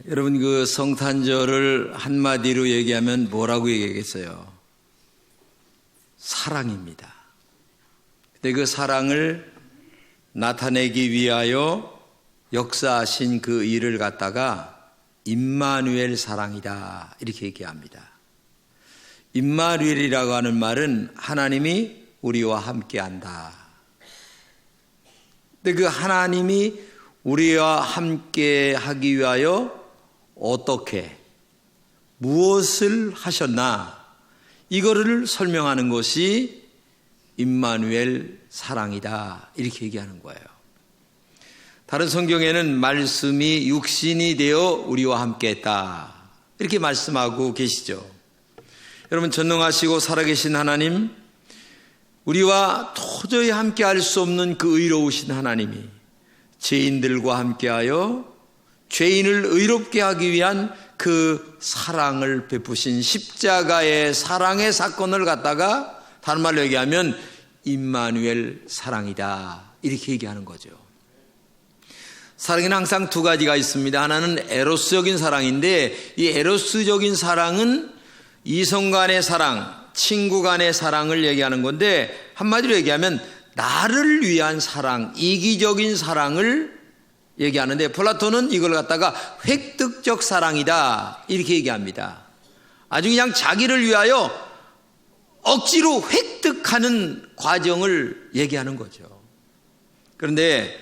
여러분, 그 성탄절을 한마디로 얘기하면 뭐라고 얘기하겠어요? 사랑입니다. 근데 그 사랑을 나타내기 위하여 역사하신 그 일을 갖다가 임마누엘 사랑이다, 이렇게 얘기합니다. 임마누엘이라고 하는 말은 하나님이 우리와 함께한다. 근데 그 하나님이 우리와 함께하기 위하여 어떻게, 무엇을 하셨나, 이거를 설명하는 것이 임마누엘 사랑이다, 이렇게 얘기하는 거예요. 다른 성경에는 말씀이 육신이 되어 우리와 함께했다, 이렇게 말씀하고 계시죠. 여러분, 전능하시고 살아계신 하나님, 우리와 도저히 함께할 수 없는 그 의로우신 하나님이 죄인들과 함께하여 죄인을 의롭게 하기 위한 그 사랑을 베푸신 십자가의 사랑의 사건을 갖다가 다른 말로 얘기하면 임마누엘 사랑이다, 이렇게 얘기하는 거죠. 사랑에는 항상 두 가지가 있습니다. 하나는 에로스적인 사랑인데, 이 에로스적인 사랑은 이성 간의 사랑, 친구 간의 사랑을 얘기하는 건데, 한마디로 얘기하면 나를 위한 사랑, 이기적인 사랑을 얘기하는데, 플라톤은 이걸 갖다가 획득적 사랑이다, 이렇게 얘기합니다. 아주 그냥 자기를 위하여 억지로 획득하는 과정을 얘기하는 거죠. 그런데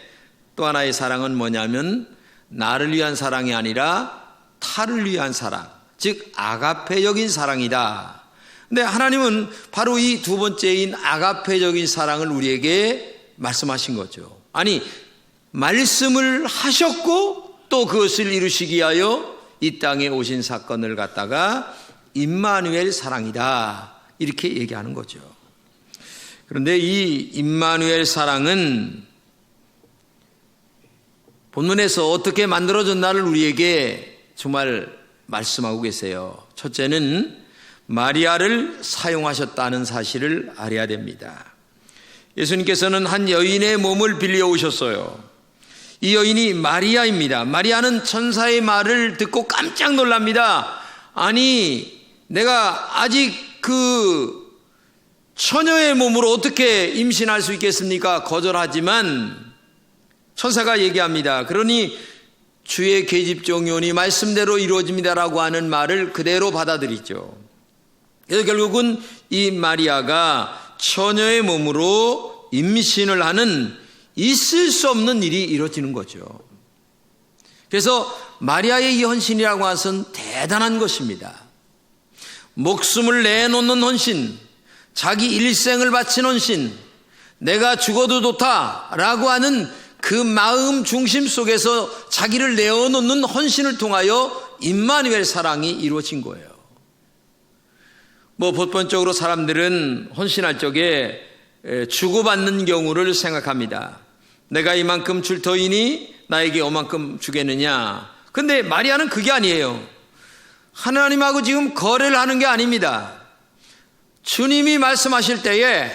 또 하나의 사랑은 뭐냐면 나를 위한 사랑이 아니라 타를 위한 사랑, 즉 아가페적인 사랑이다. 근데 하나님은 바로 이 두 번째인 아가페적인 사랑을 우리에게 말씀하신 거죠. 아니, 말씀을 하셨고 또 그것을 이루시기 위하여 이 땅에 오신 사건을 갖다가 임마누엘 사랑이다, 이렇게 얘기하는 거죠. 그런데 이 임마누엘 사랑은 본문에서 어떻게 만들어졌나를 우리에게 정말 말씀하고 계세요. 첫째는 마리아를 사용하셨다는 사실을 알아야 됩니다. 예수님께서는 한 여인의 몸을 빌려 오셨어요. 이 여인이 마리아입니다. 마리아는 천사의 말을 듣고 깜짝 놀랍니다. 아니, 내가 아직 그 처녀의 몸으로 어떻게 임신할 수 있겠습니까? 거절하지만 천사가 얘기합니다. 그러니 주의 계집종이오니 말씀대로 이루어집니다라고 하는 말을 그대로 받아들이죠. 그래서 결국은 이 마리아가 처녀의 몸으로 임신을 하는 있을 수 없는 일이 이루어지는 거죠. 그래서 마리아의 이 헌신이라고 하는 것은 대단한 것입니다. 목숨을 내놓는 헌신, 자기 일생을 바친 헌신, 내가 죽어도 좋다라고 하는 그 마음 중심 속에서 자기를 내어놓는 헌신을 통하여 임마누엘 사랑이 이루어진 거예요. 보편적으로 사람들은 헌신할 적에 주고받는 경우를 생각합니다. 내가 이만큼 줄 터이니 나에게 이만큼 주겠느냐. 근데 마리아는 그게 아니에요. 하나님하고 지금 거래를 하는 게 아닙니다. 주님이 말씀하실 때에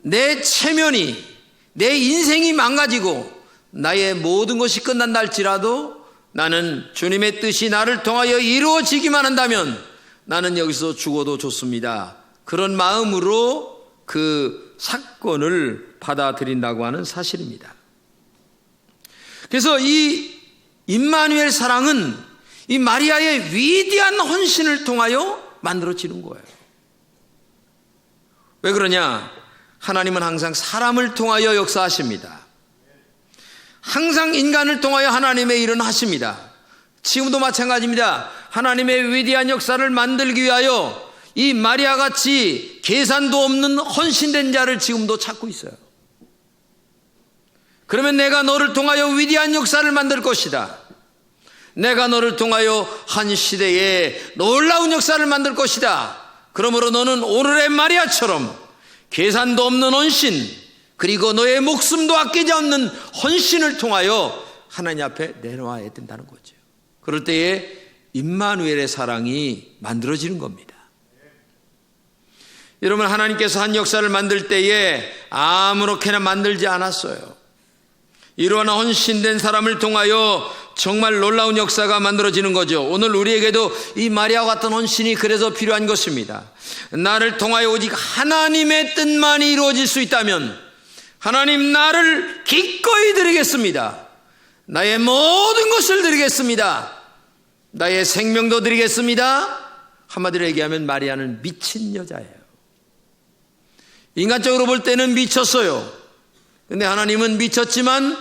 내 체면이, 내 인생이 망가지고 나의 모든 것이 끝난다 할지라도 나는 주님의 뜻이 나를 통하여 이루어지기만 한다면 나는 여기서 죽어도 좋습니다. 그런 마음으로 그 사건을 받아들인다고 하는 사실입니다. 그래서 이 임마누엘 사랑은 이 마리아의 위대한 헌신을 통하여 만들어지는 거예요. 왜 그러냐? 하나님은 항상 사람을 통하여 역사하십니다. 항상 인간을 통하여 하나님의 일은 하십니다. 지금도 마찬가지입니다. 하나님의 위대한 역사를 만들기 위하여 이 마리아같이 계산도 없는 헌신된 자를 지금도 찾고 있어요. 그러면 내가 너를 통하여 위대한 역사를 만들 것이다. 내가 너를 통하여 한 시대에 놀라운 역사를 만들 것이다. 그러므로 너는 오늘의 마리아처럼 계산도 없는 헌신, 그리고 너의 목숨도 아끼지 않는 헌신을 통하여 하나님 앞에 내놓아야 된다는 거죠. 그럴 때에 임마누엘의 사랑이 만들어지는 겁니다. 여러분, 하나님께서 한 역사를 만들 때에 아무렇게나 만들지 않았어요. 이러한 헌신된 사람을 통하여 정말 놀라운 역사가 만들어지는 거죠. 오늘 우리에게도 이 마리아와 같은 헌신이 그래서 필요한 것입니다. 나를 통하여 오직 하나님의 뜻만이 이루어질 수 있다면 하나님, 나를 기꺼이 드리겠습니다. 나의 모든 것을 드리겠습니다. 나의 생명도 드리겠습니다. 한마디로 얘기하면 마리아는 미친 여자예요. 인간적으로 볼 때는 미쳤어요. 근데 하나님은 미쳤지만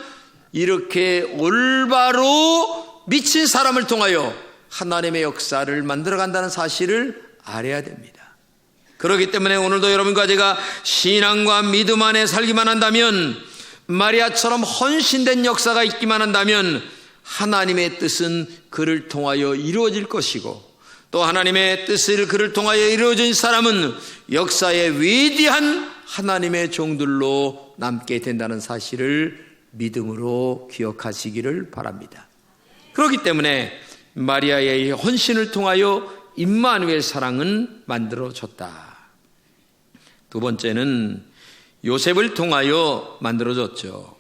이렇게 올바로 미친 사람을 통하여 하나님의 역사를 만들어간다는 사실을 알아야 됩니다. 그렇기 때문에 오늘도 여러분과 제가 신앙과 믿음 안에 살기만 한다면, 마리아처럼 헌신된 역사가 있기만 한다면 하나님의 뜻은 그를 통하여 이루어질 것이고, 또 하나님의 뜻을 그를 통하여 이루어진 사람은 역사의 위대한 하나님의 종들로 남게 된다는 사실을 믿음으로 기억하시기를 바랍니다. 그렇기 때문에 마리아의 헌신을 통하여 임마누엘 사랑은 만들어졌다. 두 번째는 요셉을 통하여 만들어졌죠.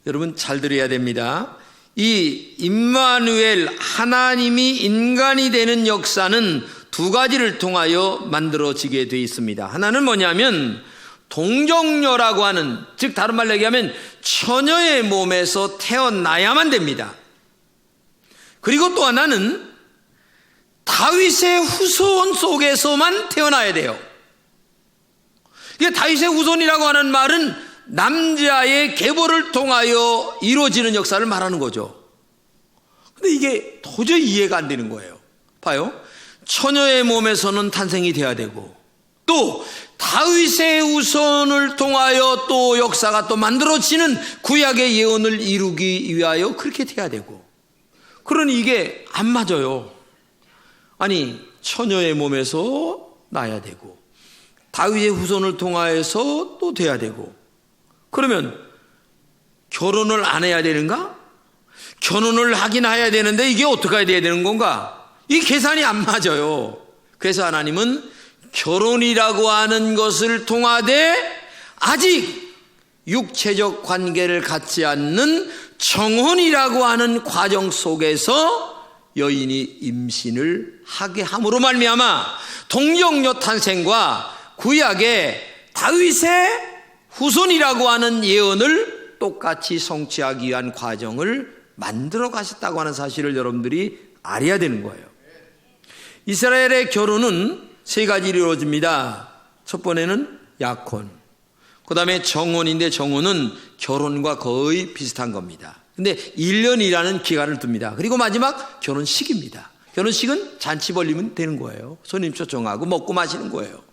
여러분 잘 들어야 됩니다. 이 임마누엘, 하나님이 인간이 되는 역사는 두 가지를 통하여 만들어지게 되어 있습니다. 하나는 뭐냐면 동정녀라고 하는, 즉 다른 말로 얘기하면 처녀의 몸에서 태어나야만 됩니다. 그리고 또 하나는 다윗의 후손 속에서만 태어나야 돼요. 이게 다윗의 후손이라고 하는 말은 남자의 계보를 통하여 이루어지는 역사를 말하는 거죠. 근데 이게 도저히 이해가 안 되는 거예요. 봐요. 처녀의 몸에서는 탄생이 돼야 되고, 또 다윗의 후손을 통하여 또 역사가 또 만들어지는 구약의 예언을 이루기 위하여 그렇게 돼야 되고, 그러니 이게 안 맞아요. 아니, 처녀의 몸에서 나야 되고 다윗의 후손을 통하여서 또 돼야 되고, 그러면 결혼을 안 해야 되는가? 결혼을 하긴 해야 되는데 이게 어떻게 돼야 되는 건가? 이 계산이 안 맞아요. 그래서 하나님은 결혼이라고 하는 것을 통하되 아직 육체적 관계를 갖지 않는 정혼이라고 하는 과정 속에서 여인이 임신을 하게 함으로 말미암아 동정녀 탄생과 구약의 다윗의 후손이라고 하는 예언을 똑같이 성취하기 위한 과정을 만들어 가셨다고 하는 사실을 여러분들이 알아야 되는 거예요. 이스라엘의 결혼은 세 가지로 이루어집니다. 첫 번째는 약혼, 그 다음에 정혼인데 정혼은 결혼과 거의 비슷한 겁니다. 근데 1년이라는 기간을 둡니다. 그리고 마지막 결혼식입니다. 결혼식은 잔치 벌리면 되는 거예요. 손님 초청하고 먹고 마시는 거예요.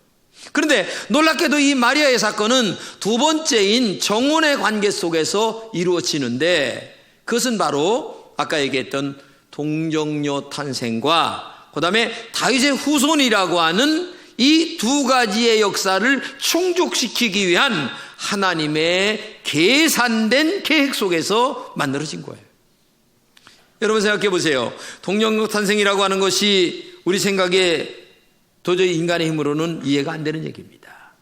그런데 놀랍게도 이 마리아의 사건은 두 번째인 정혼의 관계 속에서 이루어지는데, 그것은 바로 아까 얘기했던 동정녀 탄생과 그 다음에 다윗의 후손이라고 하는 이 두 가지의 역사를 충족시키기 위한 하나님의 계산된 계획 속에서 만들어진 거예요. 여러분 생각해 보세요. 동정녀 탄생이라고 하는 것이 우리 생각에 도저히 인간의 힘으로는 이해가 안 되는 얘기입니다.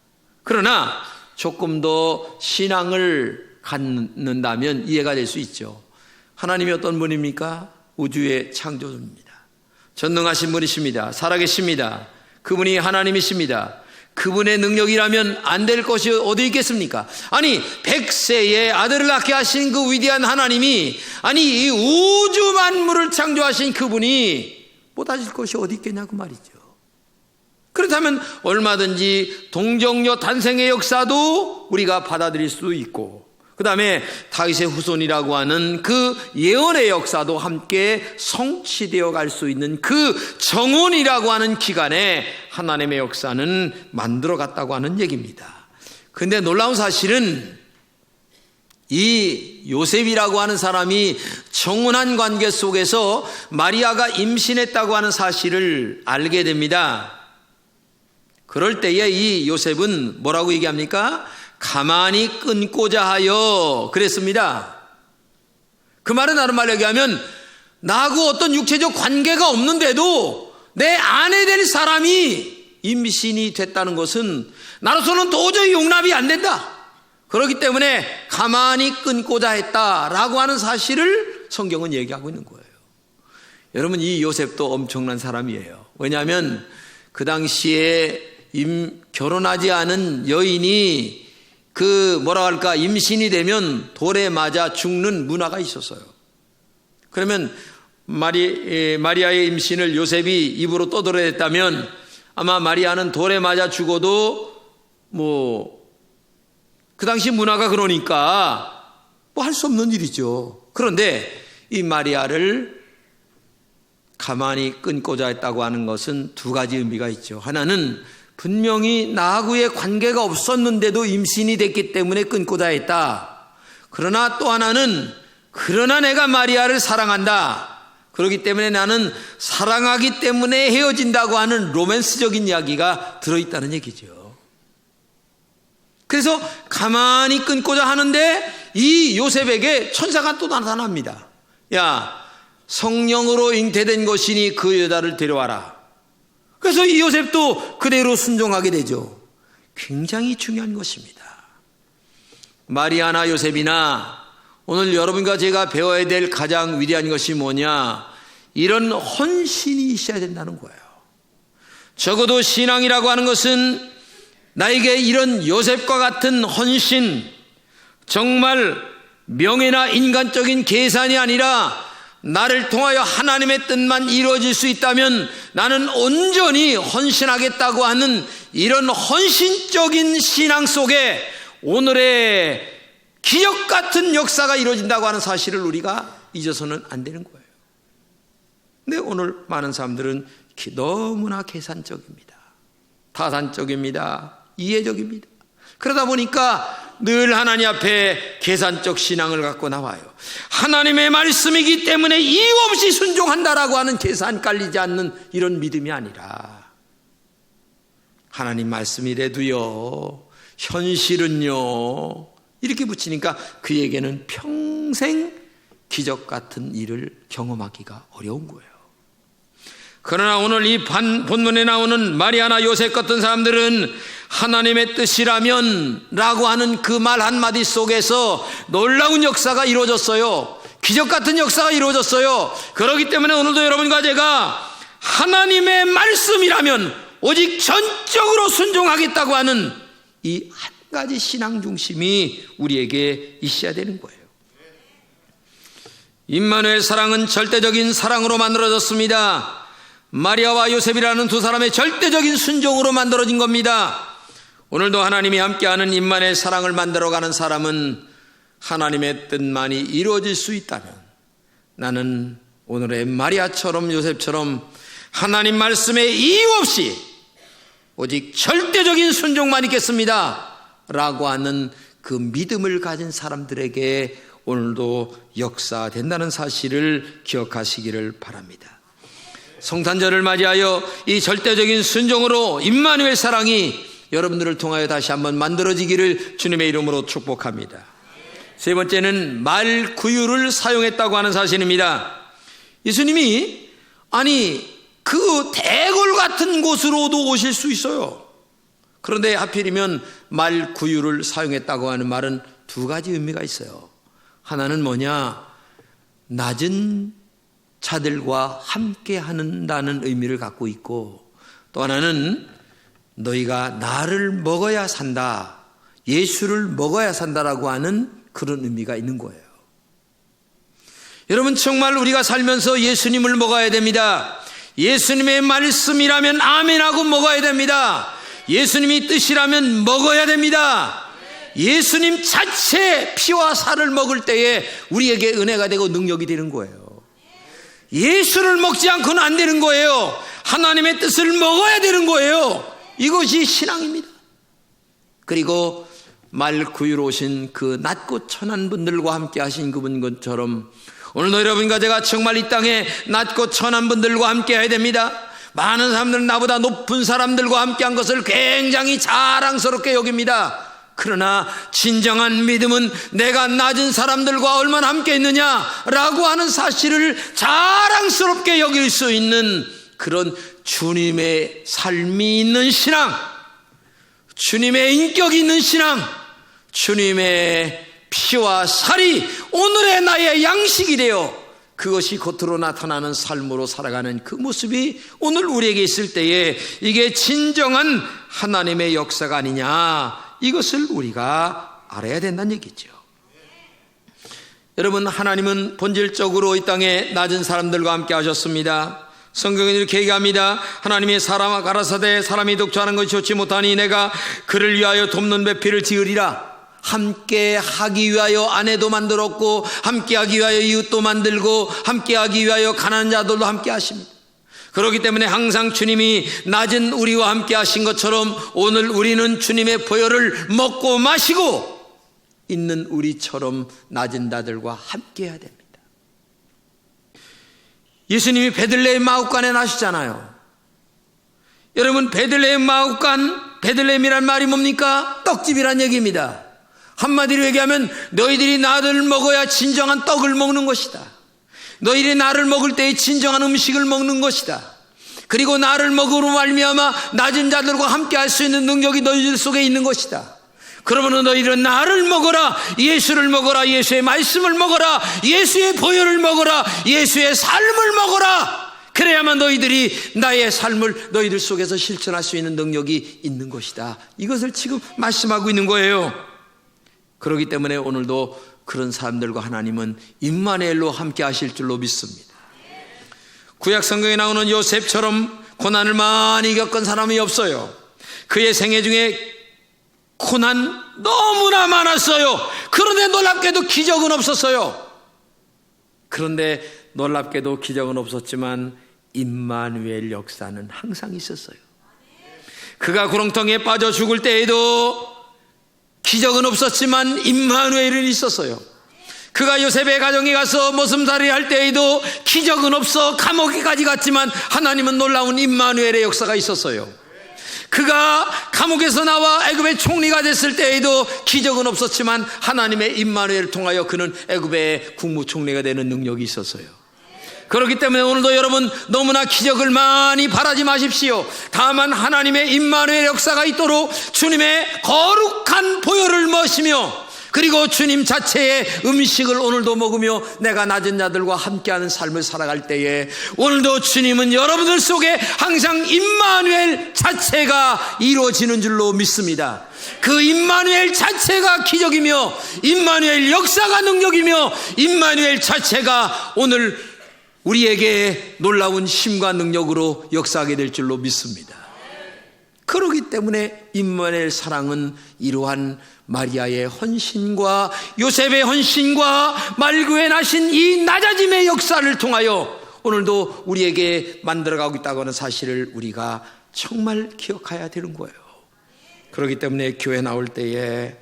그러나 조금 더 신앙을 갖는다면 이해가 될 수 있죠. 하나님이 어떤 분입니까? 우주의 창조주입니다. 전능하신 분이십니다. 살아계십니다. 그분이 하나님이십니다. 그분의 능력이라면 안 될 것이 어디 있겠습니까? 아니, 100세의 아들을 낳게 하신 그 위대한 하나님이, 아니 이 우주 만물을 창조하신 그분이 못하실 것이 어디 있겠냐고 말이죠. 그렇다면 얼마든지 동정녀 탄생의 역사도 우리가 받아들일 수 있고, 그 다음에 다윗의 후손이라고 하는 그 예언의 역사도 함께 성취되어 갈 수 있는 그 정혼이라고 하는 기간에 하나님의 역사는 만들어 갔다고 하는 얘기입니다. 그런데 놀라운 사실은 이 요셉이라고 하는 사람이 정혼한 관계 속에서 마리아가 임신했다고 하는 사실을 알게 됩니다. 그럴 때에 이 요셉은 뭐라고 얘기합니까? 가만히 끊고자 하여 그랬습니다. 그 말은 다른 말로 얘기하면 나하고 어떤 육체적 관계가 없는데도 내 아내 될 사람이 임신이 됐다는 것은 나로서는 도저히 용납이 안 된다. 그렇기 때문에 가만히 끊고자 했다라고 하는 사실을 성경은 얘기하고 있는 거예요. 여러분, 이 요셉도 엄청난 사람이에요. 왜냐하면 그 당시에 결혼하지 않은 여인이 임신이 되면 돌에 맞아 죽는 문화가 있었어요. 그러면 마리아의 임신을 요셉이 입으로 떠들어냈다면 아마 마리아는 돌에 맞아 죽어도 그 당시 문화가 그러니까 할 수 없는 일이죠. 그런데 이 마리아를 가만히 끊고자 했다고 하는 것은 두 가지 의미가 있죠. 하나는 분명히 나하고의 관계가 없었는데도 임신이 됐기 때문에 끊고자 했다. 그러나 또 하나는 그러나 내가 마리아를 사랑한다. 그렇기 때문에 나는 사랑하기 때문에 헤어진다고 하는 로맨스적인 이야기가 들어있다는 얘기죠. 그래서 가만히 끊고자 하는데 이 요셉에게 천사가 또 나타납니다. 야, 성령으로 잉태된 것이니 그 여자를 데려와라. 그래서 이 요셉도 그대로 순종하게 되죠. 굉장히 중요한 것입니다. 마리아나 요셉이나 오늘 여러분과 제가 배워야 될 가장 위대한 것이 뭐냐? 이런 헌신이 있어야 된다는 거예요. 적어도 신앙이라고 하는 것은 나에게 이런 요셉과 같은 헌신, 정말 명예나 인간적인 계산이 아니라 나를 통하여 하나님의 뜻만 이루어질 수 있다면 나는 온전히 헌신하겠다고 하는 이런 헌신적인 신앙 속에 오늘의 기적 같은 역사가 이루어진다고 하는 사실을 우리가 잊어서는 안 되는 거예요. 근데 오늘 많은 사람들은 너무나 계산적입니다. 타산적입니다. 이해적입니다. 그러다 보니까 늘 하나님 앞에 계산적 신앙을 갖고 나와요. 하나님의 말씀이기 때문에 이유 없이 순종한다라고 하는 계산 깔리지 않는 이런 믿음이 아니라 하나님 말씀이라도요, 현실은요, 이렇게 붙이니까 그에게는 평생 기적 같은 일을 경험하기가 어려운 거예요. 그러나 오늘 이 본문에 나오는 마리아나 요셉 같은 사람들은 하나님의 뜻이라면 라고 하는 그 말 한마디 속에서 놀라운 역사가 이루어졌어요. 기적 같은 역사가 이루어졌어요. 그렇기 때문에 오늘도 여러분과 제가 하나님의 말씀이라면 오직 전적으로 순종하겠다고 하는 이 한 가지 신앙 중심이 우리에게 있어야 되는 거예요. 임마누엘 사랑은 절대적인 사랑으로 만들어졌습니다. 마리아와 요셉이라는 두 사람의 절대적인 순종으로 만들어진 겁니다. 오늘도 하나님이 함께하는 임마누엘 사랑을 만들어가는 사람은 하나님의 뜻만이 이루어질 수 있다면 나는 오늘의 마리아처럼 요셉처럼 하나님 말씀에 이유 없이 오직 절대적인 순종만 있겠습니다 라고 하는 그 믿음을 가진 사람들에게 오늘도 역사된다는 사실을 기억하시기를 바랍니다. 성탄절을 맞이하여 이 절대적인 순종으로 임마누엘 사랑이 여러분들을 통하여 다시 한번 만들어지기를 주님의 이름으로 축복합니다. 세 번째는 말구유를 사용했다고 하는 사실입니다. 예수님이 그 대궐 같은 곳으로도 오실 수 있어요. 그런데 하필이면 말구유를 사용했다고 하는 말은 두 가지 의미가 있어요. 하나는 뭐냐? 낮은 자들과 함께 한다는 의미를 갖고 있고, 또 하나는 너희가 나를 먹어야 산다, 예수를 먹어야 산다라고 하는 그런 의미가 있는 거예요. 여러분, 정말 우리가 살면서 예수님을 먹어야 됩니다. 예수님의 말씀이라면 아멘하고 먹어야 됩니다. 예수님이 뜻이라면 먹어야 됩니다. 예수님 자체 피와 살을 먹을 때에 우리에게 은혜가 되고 능력이 되는 거예요. 예수를 먹지 않고는 안 되는 거예요. 하나님의 뜻을 먹어야 되는 거예요. 이것이 신앙입니다. 그리고 말구유로 오신 그 낮고 천한 분들과 함께 하신 그분처럼 오늘도 여러분과 제가 정말 이 땅에 낮고 천한 분들과 함께 해야 됩니다. 많은 사람들은 나보다 높은 사람들과 함께 한 것을 굉장히 자랑스럽게 여깁니다. 그러나 진정한 믿음은 내가 낮은 사람들과 얼마나 함께 있느냐라고 하는 사실을 자랑스럽게 여길 수 있는 그런 주님의 삶이 있는 신앙, 주님의 인격이 있는 신앙, 주님의 피와 살이 오늘의 나의 양식이 되어 그것이 겉으로 나타나는 삶으로 살아가는 그 모습이 오늘 우리에게 있을 때에 이게 진정한 하나님의 역사가 아니냐, 이것을 우리가 알아야 된다는 얘기죠. 여러분, 하나님은 본질적으로 이 땅에 낮은 사람들과 함께 하셨습니다. 성경은 이렇게 얘기합니다. 하나님의 사람아 가라사대 사람이 독주하는 것이 좋지 못하니 내가 그를 위하여 돕는 배필을 지으리라. 함께 하기 위하여 아내도 만들었고, 함께 하기 위하여 이웃도 만들고, 함께 하기 위하여 가난한 자들도 함께 하십니다. 그렇기 때문에 항상 주님이 낮은 우리와 함께 하신 것처럼 오늘 우리는 주님의 보혈을 먹고 마시고 있는 우리처럼 낮은 자들과 함께 해야 됩니다. 예수님이 베들레헴 마हु간에 나시잖아요. 여러분, 베들레헴 마हु간, 베들레헴이란 말이 뭡니까? 떡집이란 얘기입니다. 한마디로 얘기하면 너희들이 나를 먹어야 진정한 떡을 먹는 것이다. 너희들이 나를 먹을 때에 진정한 음식을 먹는 것이다. 그리고 나를 먹으로 말미암아 낮은 자들과 함께 할 수 있는 능력이 너희들 속에 있는 것이다. 그러면 너희들은 나를 먹어라, 예수를 먹어라, 예수의 말씀을 먹어라, 예수의 보혈을 먹어라, 예수의 삶을 먹어라. 그래야만 너희들이 나의 삶을 너희들 속에서 실천할 수 있는 능력이 있는 것이다. 이것을 지금 말씀하고 있는 거예요. 그렇기 때문에 오늘도 그런 사람들과 하나님은 임마누엘로 함께 하실 줄로 믿습니다. 구약 성경에 나오는 요셉처럼 고난을 많이 겪은 사람이 없어요. 그의 생애 중에 고난 너무나 많았어요. 그런데 놀랍게도 기적은 없었어요. 그런데 놀랍게도 기적은 없었지만 임마누엘 역사는 항상 있었어요. 그가 구렁텅이에 빠져 죽을 때에도 기적은 없었지만 임마누엘은 있었어요. 그가 요셉의 가정에 가서 모슴살이 할 때에도 기적은 없어 감옥에까지 갔지만 하나님은 놀라운 임마누엘의 역사가 있었어요. 그가 감옥에서 나와 애굽의 총리가 됐을 때에도 기적은 없었지만 하나님의 임마누엘을 통하여 그는 애굽의 국무총리가 되는 능력이 있었어요. 그렇기 때문에 오늘도 여러분 너무나 기적을 많이 바라지 마십시오. 다만 하나님의 임마누엘 역사가 있도록 주님의 거룩한 보혈을 마시며, 그리고 주님 자체의 음식을 오늘도 먹으며 내가 낮은 자들과 함께하는 삶을 살아갈 때에 오늘도 주님은 여러분들 속에 항상 임마누엘 자체가 이루어지는 줄로 믿습니다. 그 임마누엘 자체가 기적이며, 임마누엘 역사가 능력이며, 임마누엘 자체가 오늘 우리에게 놀라운 힘과 능력으로 역사하게 될 줄로 믿습니다. 그렇기 때문에 임마누엘 사랑은 이러한 마리아의 헌신과 요셉의 헌신과 말구에 나신 이 낮아짐의 역사를 통하여 오늘도 우리에게 만들어가고 있다고 하는 사실을 우리가 정말 기억해야 되는 거예요. 그렇기 때문에 교회 나올 때에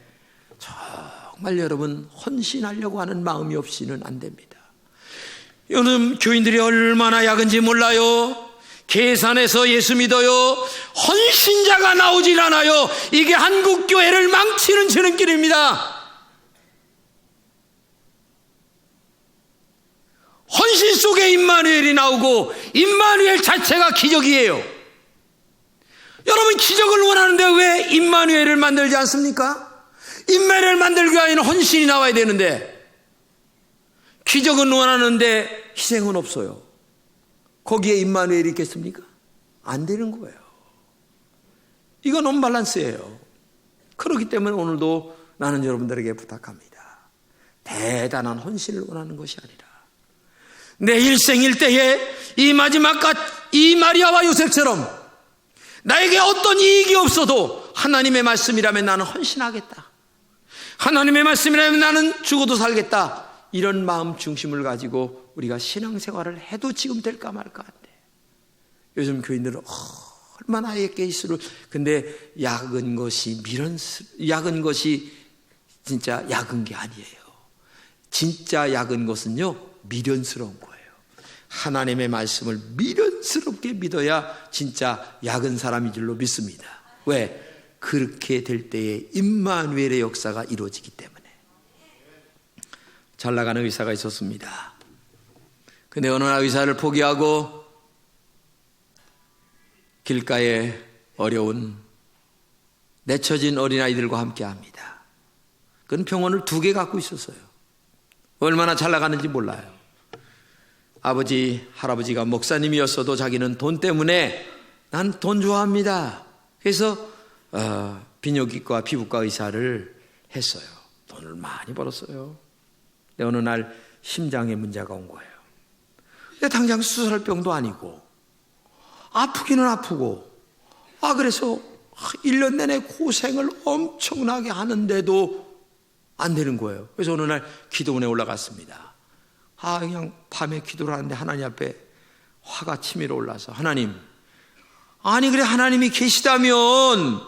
정말 여러분 헌신하려고 하는 마음이 없이는 안 됩니다. 요즘 교인들이 얼마나 약은지 몰라요. 계산해서 예수 믿어요. 헌신자가 나오질 않아요. 이게 한국 교회를 망치는 지름길입니다. 헌신 속에 임마누엘이 나오고 임마누엘 자체가 기적이에요. 여러분 기적을 원하는데 왜 임마누엘을 만들지 않습니까? 임마누엘을 만들기 위해서는 헌신이 나와야 되는데, 기적은 원하는데 희생은 없어요. 거기에 임마누엘이 있겠습니까? 안 되는 거예요. 이건 언밸런스예요. 그렇기 때문에 오늘도 나는 여러분들에게 부탁합니다. 대단한 헌신을 원하는 것이 아니라 내 일생일 때에 이 마지막 이 마리아와 요셉처럼 나에게 어떤 이익이 없어도 하나님의 말씀이라면 나는 헌신하겠다. 하나님의 말씀이라면 나는 죽어도 살겠다. 이런 마음 중심을 가지고 우리가 신앙생활을 해도 지금 될까 말까 한데, 요즘 교인들은 얼마나 예수를, 근데 약은 것이 진짜 약은 게 아니에요. 진짜 약은 것은요 미련스러운 거예요. 하나님의 말씀을 미련스럽게 믿어야 진짜 약은 사람인 줄로 믿습니다. 왜? 그렇게 될 때에 임마누엘의 역사가 이루어지기 때문에. 잘 나가는 의사가 있었습니다. 근데 어느 날 의사를 포기하고 길가에 어려운 내쳐진 어린아이들과 함께 합니다. 그는 병원을 2개 갖고 있었어요. 얼마나 잘 나가는지 몰라요. 아버지, 할아버지가 목사님이었어도 자기는 돈 때문에 난 돈 좋아합니다. 그래서 비뇨기과 피부과 의사를 했어요. 돈을 많이 벌었어요. 근데 어느 날 심장에 문제가 온 거예요. 근데 당장 수술할 병도 아니고 아프기는 아프고 그래서 1년 내내 고생을 엄청나게 하는데도 안 되는 거예요. 그래서 어느 날 기도원에 올라갔습니다. 그냥 밤에 기도를 하는데 하나님 앞에 화가 치밀어 올라서 하나님, 아니 그래 하나님이 계시다면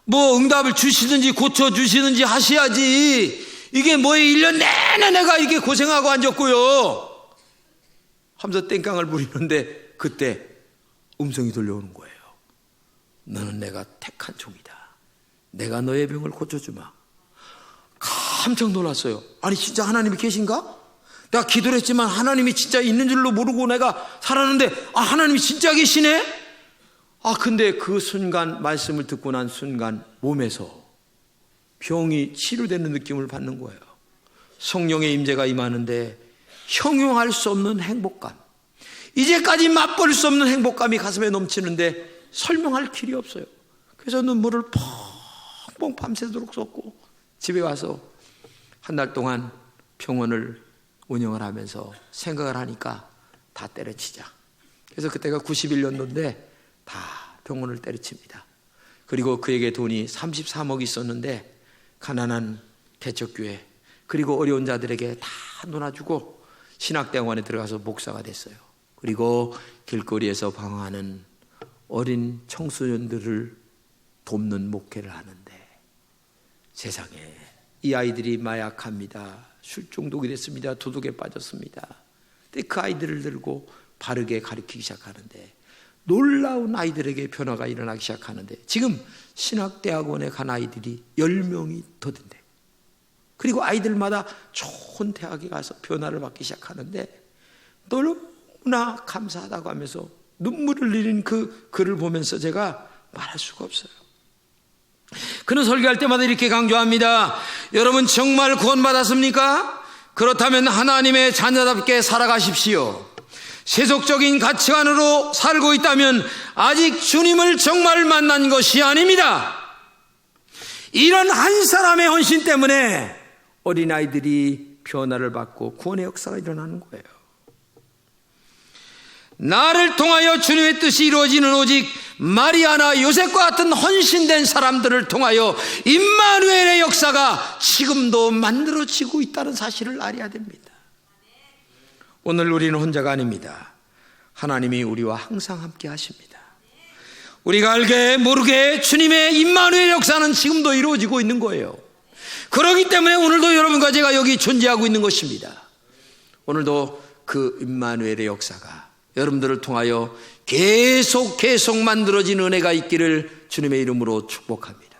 뭐 응답을 주시든지 고쳐주시든지 하셔야지, 이게 뭐에 1년 내내 내가 이게 고생하고 앉았고요 하면서 땡깡을 부리는데 그때 음성이 들려오는 거예요. 너는 내가 택한 종이다. 내가 너의 병을 고쳐주마. 깜짝 놀랐어요. 아니 진짜 하나님이 계신가? 내가 기도를 했지만 하나님이 진짜 있는 줄로 모르고 내가 살았는데 하나님이 진짜 계시네? 근데 그 순간, 말씀을 듣고 난 순간 몸에서 병이 치료되는 느낌을 받는 거예요. 성령의 임재가 임하는데 형용할 수 없는 행복감, 이제까지 맛볼 수 없는 행복감이 가슴에 넘치는데 설명할 길이 없어요. 그래서 눈물을 펑펑 밤새도록 쏟고 집에 와서 한 달 동안 병원을 운영을 하면서 생각을 하니까 다 때려치자. 그래서 그때가 91년도인데 다 병원을 때려칩니다. 그리고 그에게 돈이 33억 있었는데 가난한 개척교회 그리고 어려운 자들에게 다 놀아주고 신학대학원에 들어가서 목사가 됐어요. 그리고 길거리에서 방황하는 어린 청소년들을 돕는 목회를 하는데 세상에 이 아이들이 마약합니다. 술 중독이 됐습니다. 도둑에 빠졌습니다. 근데 그 아이들을 들고 바르게 가르치기 시작하는데 놀라운 아이들에게 변화가 일어나기 시작하는데 지금 신학대학원에 간 아이들이 10명이 더 된대. 그리고 아이들마다 좋은 대학에 가서 변화를 받기 시작하는데 너무나 감사하다고 하면서 눈물을 흘리는 그 글을 보면서 제가 말할 수가 없어요. 그는 설교할 때마다 이렇게 강조합니다. 여러분 정말 구원받았습니까? 그렇다면 하나님의 자녀답게 살아가십시오. 세속적인 가치관으로 살고 있다면 아직 주님을 정말 만난 것이 아닙니다. 이런 한 사람의 헌신 때문에 어린아이들이 변화를 받고 구원의 역사가 일어나는 거예요. 나를 통하여 주님의 뜻이 이루어지는 오직 마리아나 요셉과 같은 헌신된 사람들을 통하여 임마누엘의 역사가 지금도 만들어지고 있다는 사실을 알아야 됩니다. 오늘 우리는 혼자가 아닙니다. 하나님이 우리와 항상 함께 하십니다. 우리가 알게 모르게 주님의 임마누엘 역사는 지금도 이루어지고 있는 거예요. 그렇기 때문에 오늘도 여러분과 제가 여기 존재하고 있는 것입니다. 오늘도 그 임마누엘의 역사가 여러분들을 통하여 계속 만들어진 은혜가 있기를 주님의 이름으로 축복합니다.